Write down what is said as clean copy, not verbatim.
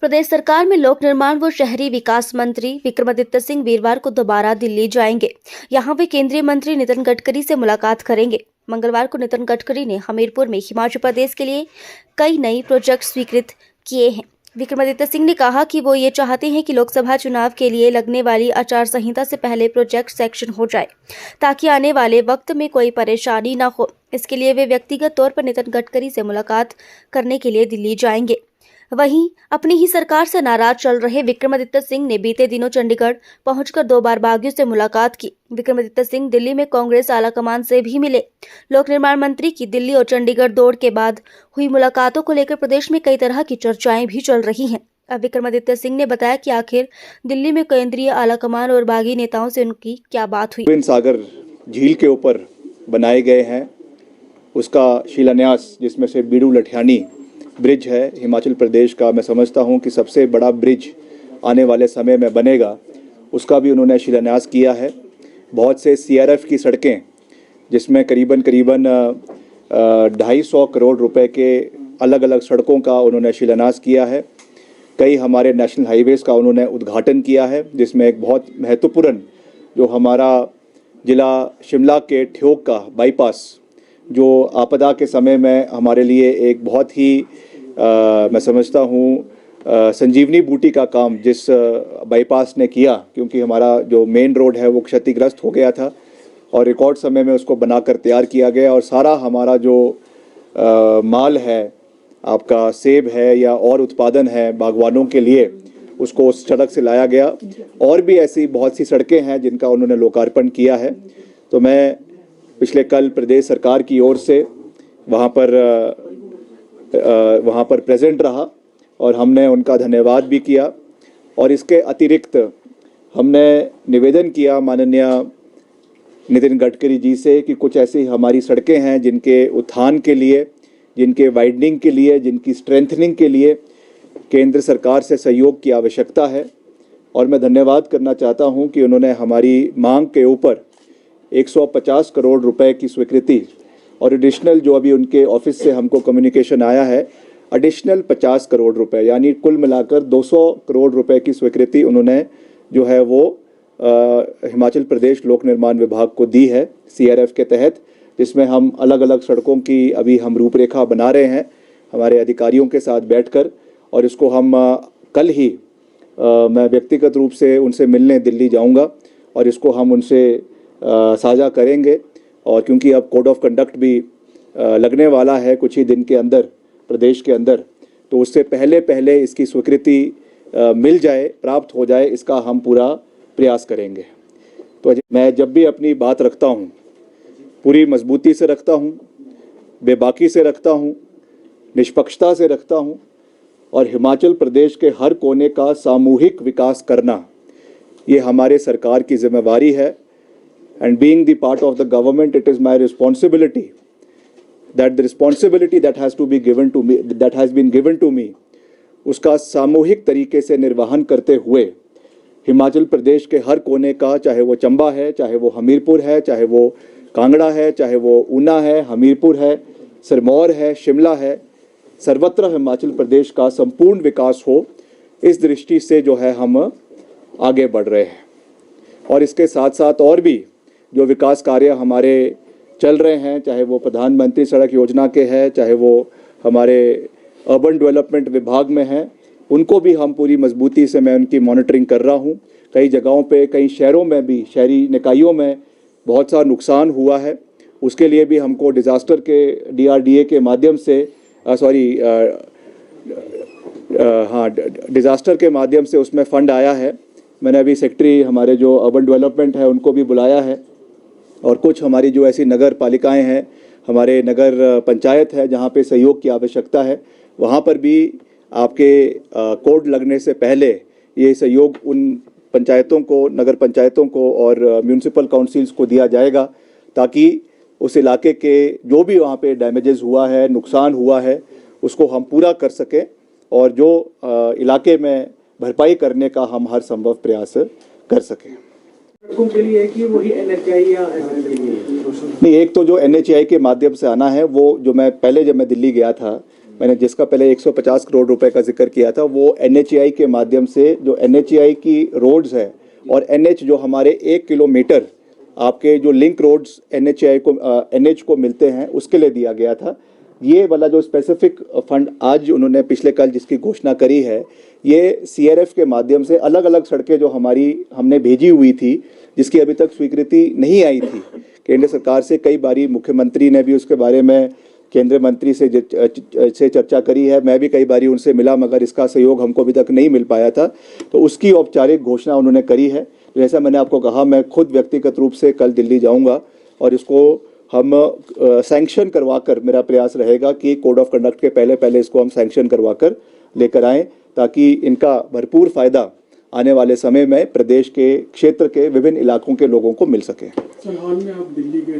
प्रदेश सरकार में लोक निर्माण व शहरी विकास मंत्री विक्रमादित्य सिंह वीरवार को दोबारा दिल्ली जाएंगे। यहां वे केंद्रीय मंत्री नितिन गडकरी से मुलाकात करेंगे। मंगलवार को नितिन गडकरी ने हमीरपुर में हिमाचल प्रदेश के लिए कई नई प्रोजेक्ट स्वीकृत किए हैं। विक्रमादित्य सिंह ने कहा कि वो ये चाहते हैं कि लोकसभा चुनाव के लिए लगने वाली आचार संहिता से पहले प्रोजेक्ट सैंक्शन हो जाए, ताकि आने वाले वक्त में कोई परेशानी न हो। इसके लिए वे व्यक्तिगत तौर पर नितिन गडकरी से मुलाकात करने के लिए दिल्ली जाएंगे। वहीं अपनी ही सरकार से नाराज चल रहे विक्रमादित्य सिंह ने बीते दिनों चंडीगढ़ पहुंचकर 2 बार बागियों से मुलाकात की। विक्रमादित्य सिंह दिल्ली में कांग्रेस आलाकमान से भी मिले। लोक निर्माण मंत्री की दिल्ली और चंडीगढ़ दौड़ के बाद हुई मुलाकातों को लेकर प्रदेश में कई तरह की चर्चाएं भी चल रही हैं। अब विक्रमादित्य सिंह ने बताया कि आखिर दिल्ली में केंद्रीय आलाकमान और बागी नेताओं से उनकी क्या बात हुई। सागर झील के ऊपर बनाए गए हैं, उसका शिलान्यास, जिसमें से बीड़ू लठियानी ब्रिज है हिमाचल प्रदेश का, मैं समझता हूं कि सबसे बड़ा ब्रिज आने वाले समय में बनेगा, उसका भी उन्होंने शिलान्यास किया है। बहुत से सीआरएफ की सड़कें, जिसमें करीबन 250 करोड़ रुपए के अलग अलग सड़कों का उन्होंने शिलान्यास किया है। कई हमारे नेशनल हाईवेज़ का उन्होंने उद्घाटन किया है, जिसमें एक बहुत महत्वपूर्ण जो हमारा ज़िला शिमला के ठियोग का बाईपास, जो आपदा के समय में हमारे लिए एक बहुत ही मैं समझता हूँ संजीवनी बूटी का काम जिस बाईपास ने किया, क्योंकि हमारा जो मेन रोड है वो क्षतिग्रस्त हो गया था और रिकॉर्ड समय में उसको बनाकर तैयार किया गया। और सारा हमारा जो माल है, आपका सेब है या और उत्पादन है बागवानों के लिए, उसको उस सड़क से लाया गया। और भी ऐसी बहुत सी सड़कें हैं जिनका उन्होंने लोकार्पण किया है। तो मैं पिछले कल प्रदेश सरकार की ओर से वहाँ पर प्रेजेंट रहा और हमने उनका धन्यवाद भी किया। और इसके अतिरिक्त हमने निवेदन किया माननीय नितिन गडकरी जी से कि कुछ ऐसी हमारी सड़कें हैं जिनके उत्थान के लिए, जिनके वाइडनिंग के लिए, जिनकी स्ट्रेंथनिंग के लिए केंद्र सरकार से सहयोग की आवश्यकता है। और मैं धन्यवाद करना चाहता हूं कि उन्होंने हमारी मांग के ऊपर 150 करोड़ रुपए की स्वीकृति और एडिशनल जो अभी उनके ऑफिस से हमको कम्युनिकेशन आया है, एडिशनल 50 करोड़ रुपए, यानी कुल मिलाकर 200 करोड़ रुपए की स्वीकृति उन्होंने जो है वो हिमाचल प्रदेश लोक निर्माण विभाग को दी है सीआरएफ के तहत, जिसमें हम अलग अलग सड़कों की अभी हम रूपरेखा बना रहे हैं हमारे अधिकारियों के साथ बैठकर। और इसको हम कल ही मैं व्यक्तिगत रूप से उनसे मिलने दिल्ली जाऊंगा और इसको हम उनसे साझा करेंगे। और क्योंकि अब कोड ऑफ कंडक्ट भी लगने वाला है कुछ ही दिन के अंदर प्रदेश के अंदर, तो उससे पहले इसकी स्वीकृति मिल जाए, प्राप्त हो जाए, इसका हम पूरा प्रयास करेंगे। तो मैं जब भी अपनी बात रखता हूँ पूरी मजबूती से रखता हूँ, बेबाकी से रखता हूँ, निष्पक्षता से रखता हूँ और हिमाचल प्रदेश के हर कोने का सामूहिक विकास करना ये हमारे सरकार की जिम्मेवारी है। And being the part of the government, it is my responsibility that the responsibility that has been given to me, उसका सामूहिक तरीके से निर्वहन करते हुए हिमाचल प्रदेश के हर कोने का, चाहे वो चंबा है, चाहे वो हमीरपुर है, चाहे वो कांगड़ा है, चाहे वो ऊना है, हमीरपुर है, सिरमौर है, शिमला है, सर्वत्र हिमाचल प्रदेश का संपूर्ण विकास हो, इस दृष्टि से जो है हम आगे बढ़ रहे हैं। और इसके साथ साथ और भी जो विकास कार्य हमारे चल रहे हैं, चाहे वो प्रधानमंत्री सड़क योजना के हैं, चाहे वो हमारे अर्बन डेवलपमेंट विभाग में हैं, उनको भी हम पूरी मजबूती से मैं उनकी मॉनिटरिंग कर रहा हूं। कई जगहों पे, कई शहरों में भी, शहरी निकायों में बहुत सा नुकसान हुआ है, उसके लिए भी हमको डिज़ास्टर के DRDA के माध्यम से डिज़ास्टर के माध्यम से उसमें फ़ंड आया है। मैंने अभी सेक्रेटरी हमारे जो अर्बन डेवलपमेंट है उनको भी बुलाया है। और कुछ हमारी जो ऐसी नगर पालिकाएं हैं, हमारे नगर पंचायत है जहां पे सहयोग की आवश्यकता है, वहां पर भी आपके कोड लगने से पहले ये सहयोग उन पंचायतों को, नगर पंचायतों को और म्यूनिसिपल काउंसिल्स को दिया जाएगा, ताकि उस इलाके के जो भी वहाँ पे डैमेजेस हुआ है, नुकसान हुआ है, उसको हम पूरा कर सकें और जो इलाके में भरपाई करने का हम हर संभव प्रयास कर सकें। के लिए कि वही NHAI या नहीं, एक तो जो NHAI के माध्यम से आना है, वो जो मैं पहले जब मैं दिल्ली गया था मैंने जिसका पहले 150 करोड़ रुपए का जिक्र किया था, वो NHAI के माध्यम से जो NHAI की रोड्स है और NH जो हमारे 1 किलोमीटर आपके जो लिंक रोड्स NHAI को NH को मिलते हैं उसके लिए दिया गया था। ये वाला जो स्पेसिफिक फंड आज उन्होंने पिछले कल जिसकी घोषणा करी है, ये CRF के माध्यम से अलग अलग सड़कें जो हमने भेजी हुई थी, जिसकी अभी तक स्वीकृति नहीं आई थी केंद्र सरकार से। कई बारी मुख्यमंत्री ने भी उसके बारे में केंद्रीय मंत्री से चर्चा करी है, मैं भी कई बारी उनसे मिला, मगर इसका सहयोग हमको अभी तक नहीं मिल पाया था। तो उसकी औपचारिक घोषणा उन्होंने करी है। जैसा मैंने आपको कहा, मैं खुद व्यक्तिगत रूप से कल दिल्ली जाऊंगा और इसको हम सैंक्शन करवाकर, मेरा प्रयास रहेगा कि कोड ऑफ कंडक्ट के पहले इसको हम सैंक्शन करवाकर लेकर आएँ, ताकि इनका भरपूर फ़ायदा आने वाले समय में प्रदेश के क्षेत्र के विभिन्न इलाकों के लोगों को मिल सके। सर, हाल में आप दिल्ली गए